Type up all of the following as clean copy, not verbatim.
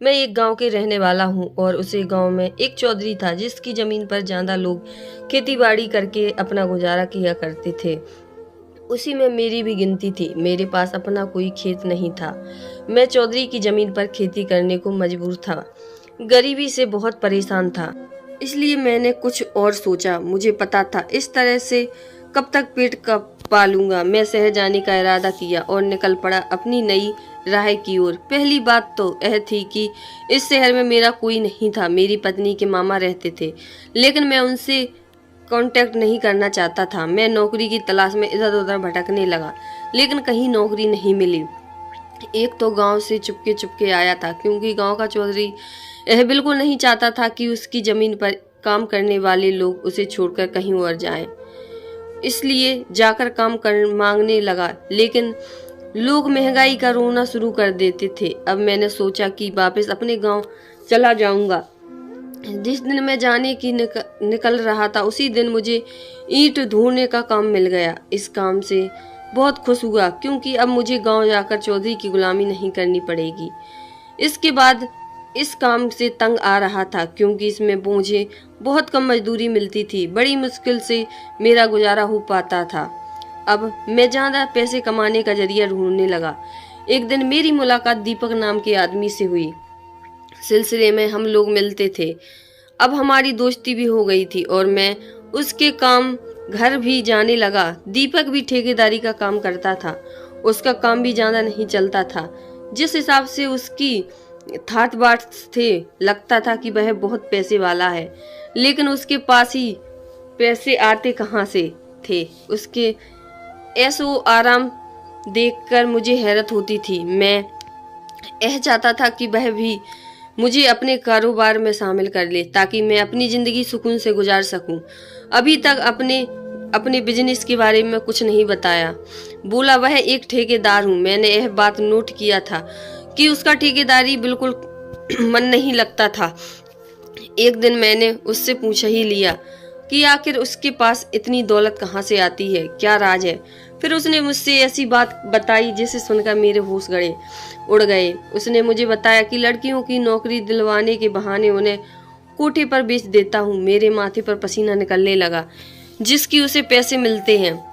मैं एक गांव के रहने वाला हूं और उसी गांव में एक चौधरी था जिसकी जमीन पर ज्यादा लोग खेती बाड़ी करके अपना गुजारा किया करते थे। उसी में मेरी भी गिनती थी। मेरे पास अपना कोई खेत नहीं था। मैं चौधरी की जमीन पर खेती करने को मजबूर था। गरीबी से बहुत परेशान था, इसलिए मैंने कुछ और सोचा। मुझे पता था इस तरह से कब तक पेट का पालूंगा। मैं शहर जाने का इरादा किया और निकल पड़ा अपनी नई राह की ओर। पहली बात तो यह थी कि इस शहर में मेरा कोई नहीं था। मेरी पत्नी के मामा रहते थे, लेकिन मैं उनसे कांटेक्ट नहीं करना चाहता था। मैं नौकरी की तलाश में इधर उधर भटकने लगा, लेकिन कहीं नौकरी नहीं मिली। एक तो गांव से चुपके चुपके आया था, क्योंकि गांव का चौधरी यह बिल्कुल नहीं चाहता था कि उसकी जमीन पर काम करने वाले लोग उसे छोड़कर कहीं और जाएं। इसलिए जाकर काम कर मांगने लगा, लेकिन लोग महंगाई का रोना शुरू कर देते थे। अब मैंने सोचा कि वापस अपने गांव चला जाऊंगा। जिस दिन मैं जाने की निकल रहा था, उसी दिन मुझे ईंट ढोने का काम मिल गया। इस काम से बहुत खुश हुआ, क्योंकि अब मुझे गांव जाकर चौधरी की गुलामी नहीं करनी पड़ेगी। इसके बाद इस काम से तंग आ रहा था, क्योंकि इसमें मुझे बहुत कम मजदूरी मिलती थी। बड़ी मुश्किल से मेरा गुजारा हो पाता था। अब मैं ज्यादा पैसे कमाने का जरिया ढूंढने लगा। एक दिन मेरी मुलाकात दीपक नाम के आदमी से हुई। सिलसिले में हम लोग मिलते थे। अब हमारी दोस्ती भी हो गई थी और मैं उसके काम घर भी जाने लगा। दीपक भी ठेकेदारी का काम करता था। उसका काम भी ज्यादा नहीं चलता था। जिस हिसाब से उसकी ठाट बाट थे, लगता था कि वह बहुत पैसे वाला है, लेकिन उसके पास ही पैसे आते कहाँ से थे। उसके ऐसो आराम देखकर मुझे हैरत होती थी। मैं यह चाहता था कि वह भी मुझे अपने कारोबार में शामिल कर ले, ताकि मैं अपनी जिंदगी सुकून से गुजार सकूं। अभी तक अपने बिजनेस के बारे में कुछ नहीं बताया। बोला वह एक ठेकेदार हूँ। मैंने यह बात नोट किया था कि उसका ठेकेदारी बिल्कुल मन नहीं लगता था। एक दिन मैंने उससे पूछ ही लिया कि आखिर उसके पास इतनी दौलत कहाँ से आती है, क्या राज है। फिर उसने मुझसे ऐसी बात बताई जिसे सुनकर मेरे होश उड़ गए। उसने मुझे बताया कि लड़कियों की नौकरी दिलवाने के बहाने उन्हें कोठे पर बेच देता हूँ। मेरे माथे पर पसीना निकलने लगा, जिसकी उसे पैसे मिलते हैं।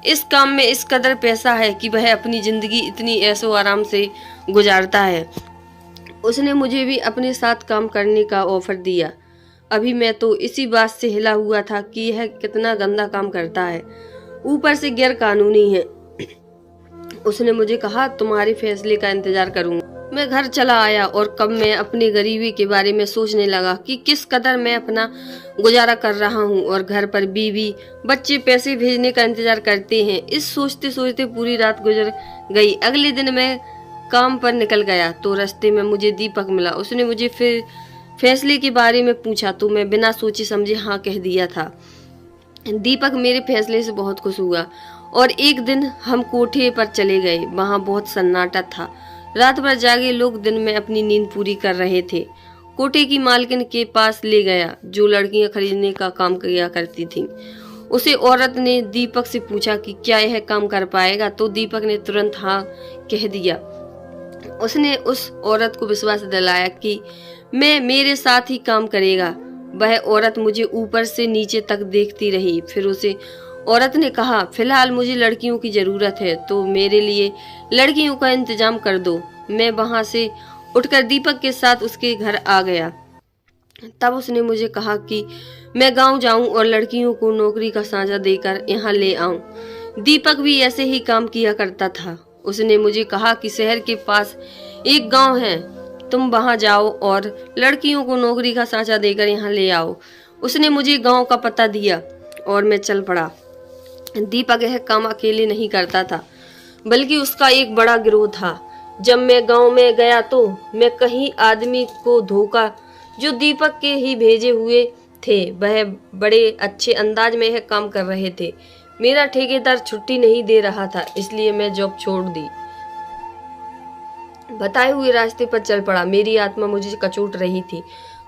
इस काम में इस कदर पैसा है कि वह अपनी जिंदगी इतनी ऐशो आराम से गुजारता है। उसने मुझे भी अपने साथ काम करने का ऑफर दिया। अभी मैं तो इसी बात से हिला हुआ था कि यह कितना गंदा काम करता है, ऊपर से गैर कानूनी है। उसने मुझे कहा, तुम्हारे फैसले का इंतजार करूंगा। मैं घर चला आया और कब मैं अपनी गरीबी के बारे में सोचने लगा कि किस कदर मैं अपना गुजारा कर रहा हूँ और घर पर बीवी बच्चे पैसे भेजने का इंतजार करते हैं। इस सोचते सोचते पूरी रात गुजर गई। अगले दिन मैं काम पर निकल गया तो रास्ते में मुझे दीपक मिला। उसने मुझे फिर फैसले के बारे में पूछा तो मैं बिना सोचे समझे हाँ कह दिया था। दीपक मेरे फैसले से बहुत खुश हुआ और एक दिन हम कोठे पर चले गए। वहाँ बहुत सन्नाटा था। रात भर जागे लोग दिन में अपनी नींद पूरी कर रहे थे। कोठे की मालकिन के पास ले गया, जो लड़कियां खरीदने का काम किया करती थी। उसे औरत ने दीपक से पूछा कि क्या यह काम कर पाएगा, तो दीपक ने तुरंत हाँ कह दिया। उसने उस औरत को विश्वास दिलाया कि मैं मेरे साथ ही काम करेगा। वह औरत मुझे ऊपर से नीचे तक देखती रही। फिर उसे औरत ने कहा, फिलहाल मुझे लड़कियों की जरूरत है, तो मेरे लिए लड़कियों का इंतजाम कर दो। मैं वहां से उठकर दीपक के साथ उसके घर आ गया। तब उसने मुझे कहा कि मैं गांव जाऊं और लड़कियों को नौकरी का साझा देकर यहाँ ले आऊं। दीपक भी ऐसे ही काम किया करता था। उसने मुझे कहा कि शहर के पास एक गांव है, तुम वहां जाओ और लड़कियों को नौकरी का साझा देकर यहाँ ले आओ। उसने मुझे गांव का पता दिया और मैं चल पड़ा। दीपक यह काम अकेले नहीं करता था, बल्कि उसका एक बड़ा गिरोह था। जब मैं गांव में गया तो मैं कई आदमी को धोखा जो दीपक के ही भेजे हुए थे। वह बड़े अच्छे अंदाज में यह काम कर रहे थे। मेरा ठेकेदार छुट्टी नहीं दे रहा था, इसलिए मैं जॉब छोड़ दी। बताए हुए रास्ते पर चल पड़ा। मेरी आत्मा मुझे कचोट रही थी।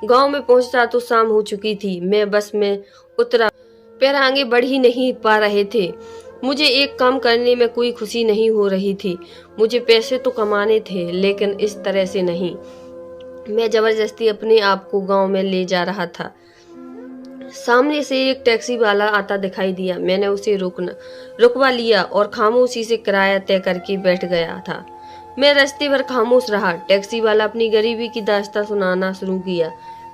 गांव में पहुंचा तो शाम हो चुकी थी। मैं बस में उतरा, पैर आगे बढ़ ही नहीं पा रहे थे। मुझे एक काम करने में कोई खुशी नहीं हो रही थी। मुझे पैसे तो कमाने थे, लेकिन इस तरह से नहीं। मैं जबरदस्ती अपने आप को गांव में ले जा रहा था। सामने से एक टैक्सी वाला आता दिखाई दिया। मैंने उसे रुकवा लिया और खामोशी से किराया तय करके बैठ गया था। मैं रास्ते भर खामोश रहा। टैक्सी वाला अपनी गरीबी की दास्तां सुनाना शुरू किया।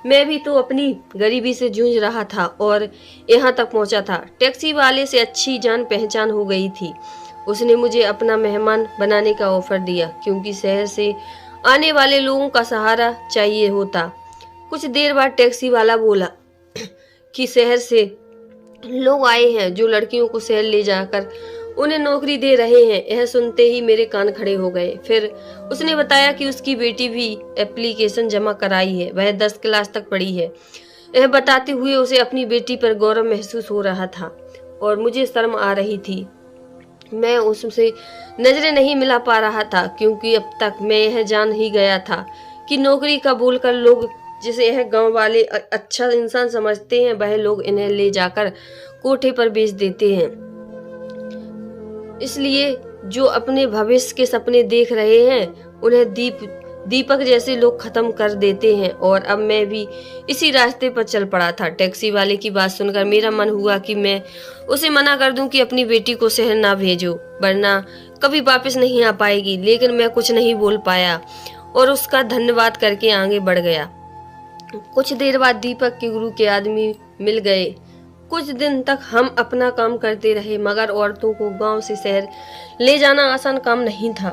मैं भी तो अपनी गरीबी से जूझ रहा था और यहाँ तक पहुँचा था। टैक्सी वाले से अच्छी जान पहचान हो गई थी। उसने मुझे अपना मेहमान बनाने का ऑफर दिया, क्योंकि शहर से आने वाले लोगों का सहारा चाहिए होता। कुछ देर बाद टैक्सी वाला बोला कि शहर से लोग आए हैं जो लड़कियों को शहर ले जाकर उन्हें नौकरी दे रहे हैं। यह सुनते ही मेरे कान खड़े हो गए। फिर उसने बताया कि उसकी बेटी भी एप्लीकेशन जमा कराई है, वह 10 क्लास तक पढ़ी है। यह बताते हुए उसे अपनी बेटी पर गौरव महसूस हो रहा था और मुझे शर्म आ रही थी। मैं उससे नजरें नहीं मिला पा रहा था, क्योंकि अब तक मैं यह जान ही गया था कि नौकरी का बोलकर लोग जिसे यह गांव वाले अच्छा इंसान समझते हैं, वह लोग इन्हें ले जाकर कोठे पर बेच देते हैं। इसलिए जो अपने भविष्य के सपने देख रहे हैं, उन्हें दीपक जैसे लोग खत्म कर देते हैं। और अब मैं भी इसी रास्ते पर चल पड़ा था। टैक्सी वाले की बात सुनकर मेरा मन हुआ कि मैं उसे मना कर दूं कि अपनी बेटी को शहर ना भेजो, वरना कभी वापस नहीं आ पाएगी। लेकिन मैं कुछ नहीं बोल पाया और उसका धन्यवाद करके आगे बढ़ गया। कुछ देर बाद दीपक के गुरु के आदमी मिल गए। कुछ दिन तक हम अपना काम करते रहे, मगर औरतों को गांव से शहर ले जाना आसान काम नहीं था।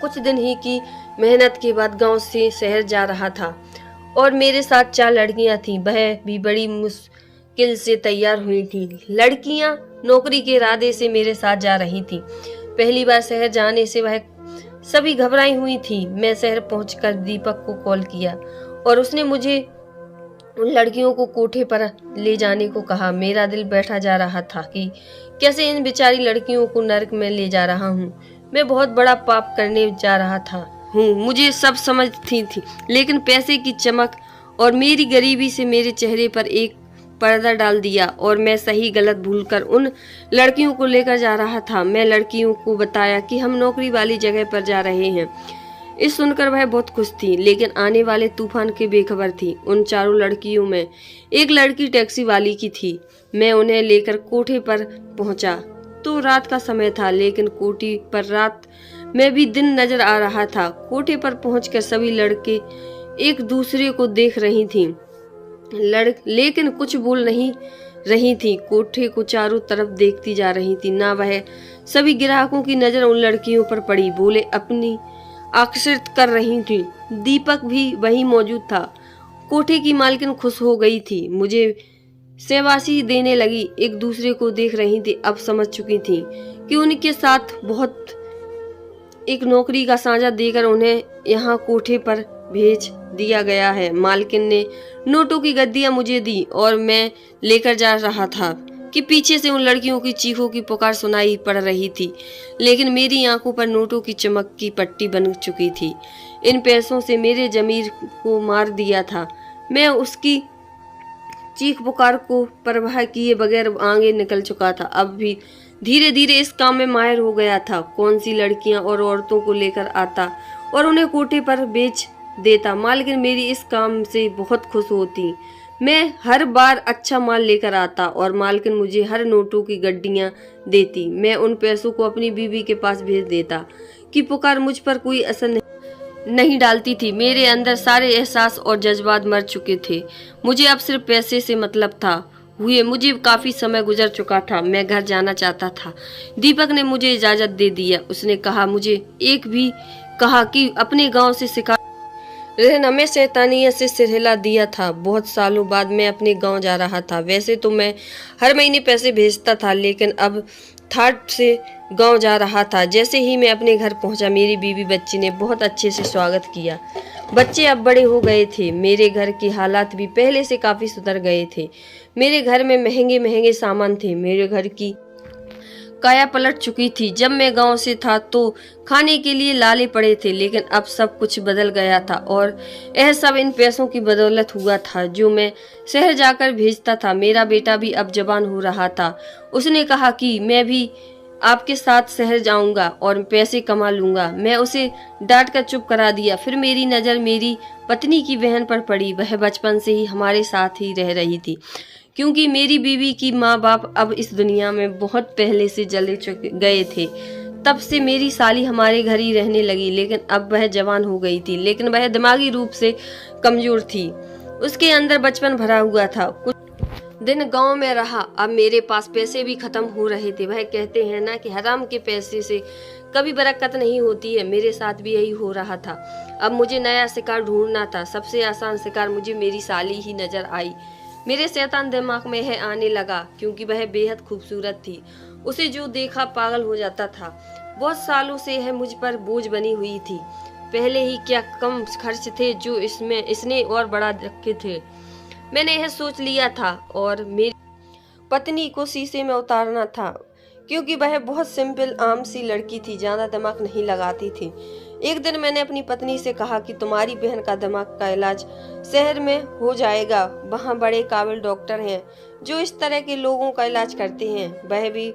कुछ दिन ही की मेहनत के बाद गांव से शहर जा रहा था और मेरे साथ 4 लड़कियां थीं। वह भी बड़ी मुश्किल से तैयार हुई थीं। लड़कियां नौकरी के इरादे से मेरे साथ जा रही थीं। पहली बार शहर जाने से वह सभी घबराई हुई थी। मैं शहर पहुंचकर दीपक को कॉल किया और उसने मुझे उन लड़कियों को कोठे पर ले जाने को कहा। मेरा दिल बैठा जा रहा था कि कैसे इन बेचारी लड़कियों को नरक में ले जा रहा हूँ। मैं बहुत बड़ा पाप करने जा रहा हूँ, मुझे सब समझती थी, लेकिन पैसे की चमक और मेरी गरीबी से मेरे चेहरे पर एक पर्दा डाल दिया और मैं सही गलत भूलकर उन लड़कियों को लेकर जा रहा था। मैं लड़कियों को बताया कि हम नौकरी वाली जगह पर जा रहे हैं। इस सुनकर वह बहुत खुश थी, लेकिन आने वाले तूफान के बेखबर थी। उन 4 लड़कियों में एक लड़की टैक्सी वाली की थी। मैं उन्हें लेकर कोठे पर पहुंचा तो रात का समय था, लेकिन कोठी पर रात में भी दिन नजर आ रहा था। कोठे पर पहुंचकर सभी लड़के एक दूसरे को देख रही थीं, लेकिन कुछ बोल नहीं रही थी। कोठे को चारों तरफ देखती जा रही थी। ना वह सभी ग्राहकों की नजर उन लड़कियों पर पड़ी, बोले अपनी आकर्षित कर रही थी। दीपक भी वहीं मौजूद था। कोठे की मालकिन खुश हो गई थी, मुझे शाबाशी देने लगी। एक दूसरे को देख रही थी। अब समझ चुकी थी कि उनके साथ बहुत एक नौकरी का साझा देकर उन्हें यहाँ कोठे पर भेज दिया गया है। मालकिन ने नोटों की गद्दियां मुझे दी और मैं लेकर जा रहा था कि पीछे से उन लड़कियों की चीखों की पुकार सुनाई पड़ रही थी, लेकिन मेरी आंखों पर नोटों की चमक की पट्टी बन चुकी थी। इन पैसों से मेरे जमीर को मार दिया था। मैं उसकी चीख पुकार को परवाह किए बगैर आगे निकल चुका था। अब भी धीरे धीरे इस काम में माहिर हो गया था। कौन सी लड़कियां और औरतों को लेकर आता और उन्हें कोठे पर बेच देता। मालकिन मेरी इस काम से बहुत खुश होती। मैं हर बार अच्छा माल लेकर आता और मालकिन मुझे हर नोटों की गड्डियां देती। मैं उन पैसों को अपनी बीवी के पास भेज देता कि पुकार मुझ पर कोई असर नहीं डालती थी। मेरे अंदर सारे एहसास और जज्बात मर चुके थे। मुझे अब सिर्फ पैसे से मतलब था। मुझे काफी समय गुजर चुका था। मैं घर जाना चाहता था। दीपक ने मुझे इजाजत दे दिया। उसने कहा मुझे एक भी कहा कि अपने गांव से शिकार रहना। मैं शैतानियत से सिरहिला दिया था। बहुत सालों बाद मैं अपने गांव जा रहा था। वैसे तो मैं हर महीने पैसे भेजता था, लेकिन अब थाट से गांव जा रहा था। जैसे ही मैं अपने घर पहुंचा, मेरी बीवी बच्ची ने बहुत अच्छे से स्वागत किया। बच्चे अब बड़े हो गए थे। मेरे घर के हालात भी पहले से काफी सुधर गए थे। मेरे घर में महंगे महंगे सामान थे। मेरे घर की काया पलट चुकी थी। जब मैं गांव से था तो खाने के लिए लाले पड़े थे, लेकिन अब सब कुछ बदल गया था और यह सब इन पैसों की बदौलत हुआ था जो मैं शहर जाकर भेजता था। मेरा बेटा भी अब जवान हो रहा था। उसने कहा कि मैं भी आपके साथ शहर जाऊंगा और पैसे कमा लूंगा। मैं उसे डांट कर चुप करा दिया। फिर मेरी नज़र मेरी पत्नी की बहन पर पड़ी। वह बचपन से ही हमारे साथ ही रह रही थी, क्योंकि मेरी बीवी की माँ बाप अब इस दुनिया में बहुत पहले से चले गए थे। तब से मेरी साली हमारे घर ही रहने लगी, लेकिन अब वह जवान हो गई थी, लेकिन वह दिमागी रूप से कमजोर थी। उसके अंदर बचपन भरा हुआ था। कुछ दिन गांव में रहा। अब मेरे पास पैसे भी खत्म हो रहे थे। वह कहते हैं ना कि हराम के पैसे से कभी बरकत नहीं होती है। मेरे साथ भी यही हो रहा था। अब मुझे नया शिकार ढूंढना था। सबसे आसान शिकार मुझे मेरी साली ही नजर आई। मेरे शैतान दिमाग में है आने लगा, क्योंकि वह बेहद खूबसूरत थी। उसे जो देखा पागल हो जाता था। बहुत सालों से यह मुझ पर बोझ बनी हुई थी। पहले ही क्या कम खर्च थे जो इसने और बढ़ा रखे थे। मैंने यह सोच लिया था और मेरी पत्नी को शीशे में उतारना था, क्योंकि वह बहुत सिंपल आम सी लड़की थी, ज्यादा दिमाग नहीं लगाती थी। एक दिन मैंने अपनी पत्नी से कहा कि तुम्हारी बहन का दिमाग का इलाज शहर में हो जाएगा। वहाँ बड़े काबिल डॉक्टर हैं जो इस तरह के लोगों का इलाज करते हैं। वह भी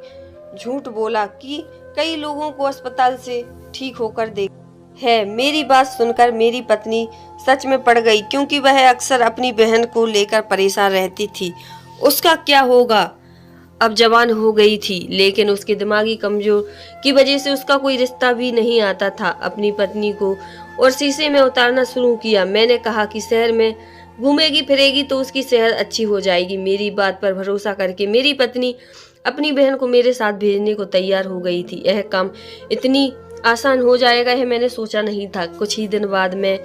झूठ बोला कि कई लोगों को अस्पताल से ठीक होकर देख है। मेरी बात सुनकर मेरी पत्नी सच में पड़ गई, क्योंकि वह अक्सर अपनी बहन को लेकर परेशान रहती थी। उसका क्या होगा? अब जवान हो गई थी, लेकिन उसके दिमागी कमजोर की वजह से उसका कोई रिश्ता भी नहीं आता था। अपनी पत्नी को और शीशे में उतारना शुरू किया। मैंने कहा कि शहर में घूमेगी फिरेगी तो उसकी सेहत अच्छी हो जाएगी। मेरी बात पर भरोसा करके मेरी पत्नी अपनी बहन को मेरे साथ भेजने को तैयार हो गई थी। यह काम इतनी आसान हो जाएगा यह मैंने सोचा नहीं था। कुछ ही दिन बाद मैं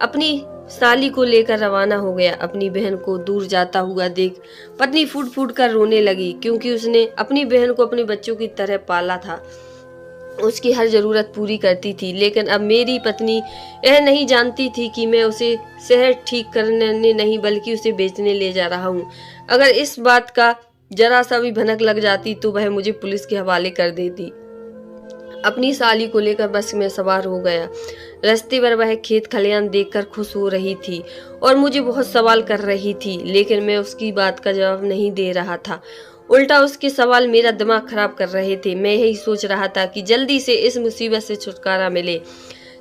अपनी साली को लेकर रवाना हो गया। अपनी बहन को दूर जाता हुआ देख पत्नी फूट फूट कर रोने लगी, क्योंकि उसने अपनी बहन को अपने बच्चों की तरह पाला था, उसकी हर जरूरत पूरी करती थी। लेकिन अब मेरी पत्नी यह नहीं जानती थी कि मैं उसे शहर ठीक करने नहीं बल्कि उसे बेचने ले जा रहा हूँ। अगर इस बात का जरा सा भी भनक लग जाती तो वह मुझे पुलिस के हवाले कर देती। अपनी साली को लेकर बस में सवार हो गया। रास्ते पर वह खेत खलियान देखकर खुश हो रही थी और मुझे बहुत सवाल कर रही थी, लेकिन मैं उसकी बात का जवाब नहीं दे रहा था। उल्टा उसके सवाल मेरा दिमाग खराब कर रहे थे। मैं यही सोच रहा था कि जल्दी से इस मुसीबत से छुटकारा मिले।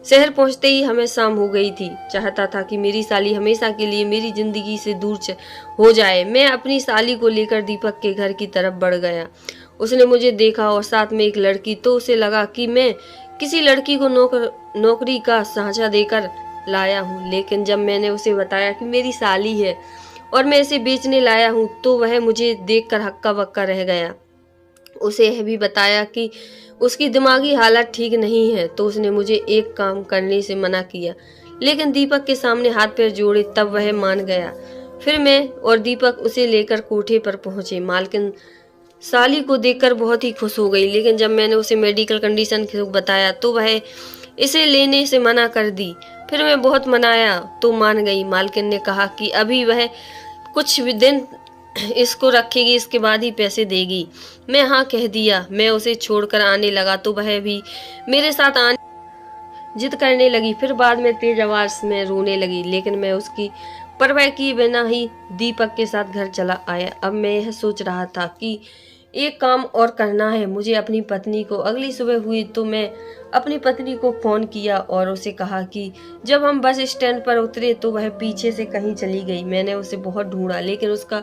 शहर पहुंचते ही हमें शाम हो गई थी। चाहता था कि मेरी साली हमेशा के लिए मेरी जिंदगी से दूर हो जाए। मैं अपनी साली को लेकर दीपक के घर की तरफ बढ़ गया। उसने मुझे देखा और साथ में एक लड़की, तो उसे लगा कि मैं किसी लड़की को नौकरी का सांचा देकर लाया हूँ। लेकिन जब मैंने उसे बताया कि मेरी साली है और मैं इसे बेचने लाया हूँ, तो वह मुझे देखकर हक्का बक्का रह गया। उसे यह भी बताया कि उसकी दिमागी हालत ठीक नहीं है, तो उसने मुझे एक काम करने से मना किया। लेकिन दीपक के सामने हाथ पैर जोड़े तब वह मान गया। फिर मैं और दीपक उसे लेकर कोठे पर पहुंचे। मालकिन साली को देखकर बहुत ही खुश हो गई, लेकिन जब मैंने उसे मेडिकल कंडीशन बताया तो वह इसे लेने से मना कर दी। फिर मैं बहुत मनाया तो मान गई। मालकिन ने कहा कि अभी वह कुछ दिन इसको रखेगी, इसके बाद ही पैसे देगी। मैं हाँ कह दिया। मैं उसे छोड़कर आने लगा तो वह भी मेरे साथ आने जिद करने लगी। फिर बाद में तेज आवाज में रोने लगी, लेकिन मैं उसकी परवाह किए बिना ही दीपक के साथ घर चला आया। अब मैं यह सोच रहा था कि एक काम और करना है मुझे अपनी पत्नी को। अगली सुबह हुई तो मैं अपनी पत्नी को फोन किया और उसे कहा कि जब हम बस स्टैंड पर उतरे तो वह पीछे से कहीं चली गई। मैंने उसे बहुत ढूंढा, लेकिन उसका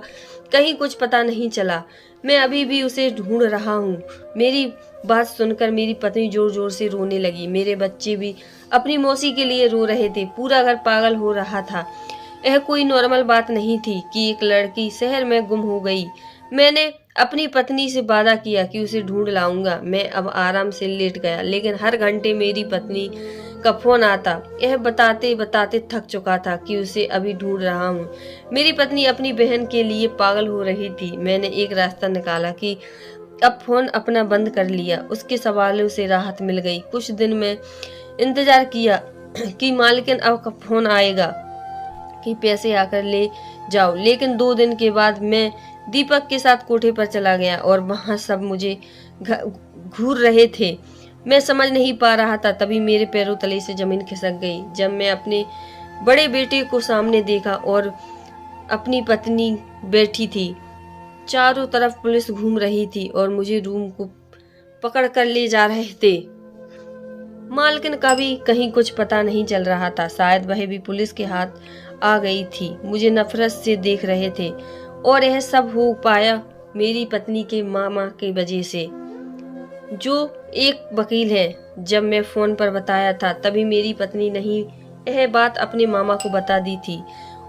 कहीं कुछ पता नहीं चला। मैं अभी भी उसे ढूंढ रहा हूँ। मेरी बात सुनकर मेरी पत्नी जोर जोर से रोने लगी। मेरे बच्चे भी अपनी मौसी के लिए रो रहे थे। पूरा घर पागल हो रहा था। यह कोई नॉर्मल बात नहीं थी कि एक लड़की शहर में गुम हो गई। मैंने अपनी पत्नी से वादा किया कि उसे ढूंढ लाऊंगा। मैं अब आराम से लेट गया, लेकिन हर घंटे मेरी पत्नी का फोन आता। यह बताते बताते थक चुका था कि उसे अभी ढूंढ रहा हूँ। मेरी पत्नी अपनी बहन के लिए पागल हो रही थी। मैंने एक रास्ता निकाला कि अब फोन अपना बंद कर लिया। उसके सवालों से राहत मिल गई। कुछ दिन में इंतजार किया कि मालकिन अब कब फोन आएगा कि पैसे आकर ले जाओ। लेकिन 2 दिन के बाद मैं दीपक के साथ कोठे पर चला गया और वहां सब मुझे घूर रहे थे। मैं समझ नहीं पा रहा था। तभी मेरे पैरों तले से जमीन खिसक गई जब मैं अपने बड़े बेटे को सामने देखा और अपनी पत्नी बैठी थी। चारों तरफ पुलिस घूम रही थी और मुझे रूम को पकड़ कर ले जा रहे थे। मालकिन का भी कहीं कुछ पता नहीं चल रहा था। शायद वह भी पुलिस के हाथ आ गई थी। मुझे नफरत से देख रहे थे और यह सब हो पाया मेरी पत्नी के मामा की वजह से, जो एक वकील है। जब मैं फोन पर बताया था तभी मेरी पत्नी ने यह बात अपने मामा को बता दी थी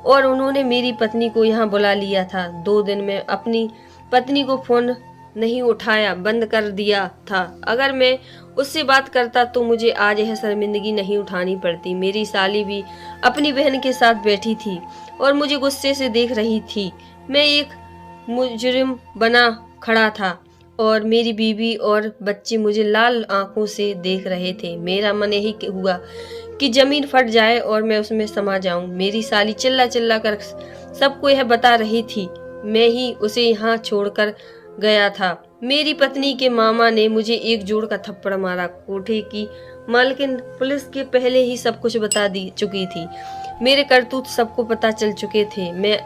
और उन्होंने मेरी पत्नी को यहाँ बुला लिया था। 2 दिन में अपनी पत्नी को फोन नहीं उठाया, बंद कर दिया था। अगर मैं उससे बात करता तो मुझे आज यह शर्मिंदगी नहीं उठानी पड़ती। मेरी साली भी अपनी बहन के साथ बैठी थी और मुझे गुस्से से देख रही थी। मैं एक मुजरिम बना खड़ा था और मेरी बीवी और बच्चे मुझे लाल आंखों से देख रहे थे। मेरा मन यही हुआ कि जमीन फट जाए और मैं उसमें समा जाऊं। मेरी साली चिल्ला चिल्ला कर सबको यह बता रही थी। मैं ही उसे यहाँ छोड़कर गया था। मेरी पत्नी के मामा ने मुझे एक जोड़ का थप्पड़ मारा। कोठे की मालकिन पुलिस के पहले ही सब कुछ बता दी चुकी थी। मेरे करतूत सबको पता चल चुके थे। मैं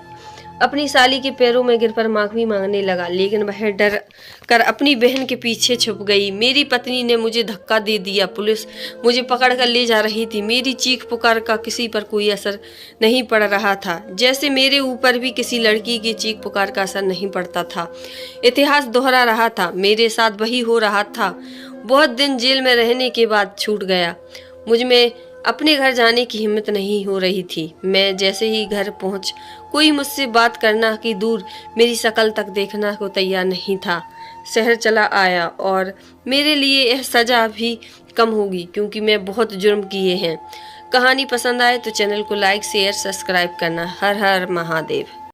अपनी साली के पैरों में गिरकर माफी मांगने लगा, लेकिन वह डर कर अपनी बहन के पीछे छुप गई। मेरी पत्नी ने मुझे धक्का दे दिया। पुलिस मुझे पकड़ कर ले जा रही थी। मेरी चीख पुकार का किसी पर कोई असर नहीं पड़ रहा था, जैसे मेरे ऊपर भी किसी लड़की की चीख पुकार का असर नहीं पड़ता था। इतिहास दोहरा रहा था। मेरे साथ वही हो रहा था। बहुत दिन जेल में रहने के बाद छूट गया। मुझ में अपने घर जाने की हिम्मत नहीं हो रही थी। मैं जैसे ही घर पहुंच, कोई मुझसे बात करना कि दूर मेरी शक्ल तक देखना को तैयार नहीं था। शहर चला आया और मेरे लिए यह सजा भी कम होगी, क्योंकि मैं बहुत जुर्म किए हैं। कहानी पसंद आए तो चैनल को लाइक शेयर सब्सक्राइब करना। हर हर महादेव।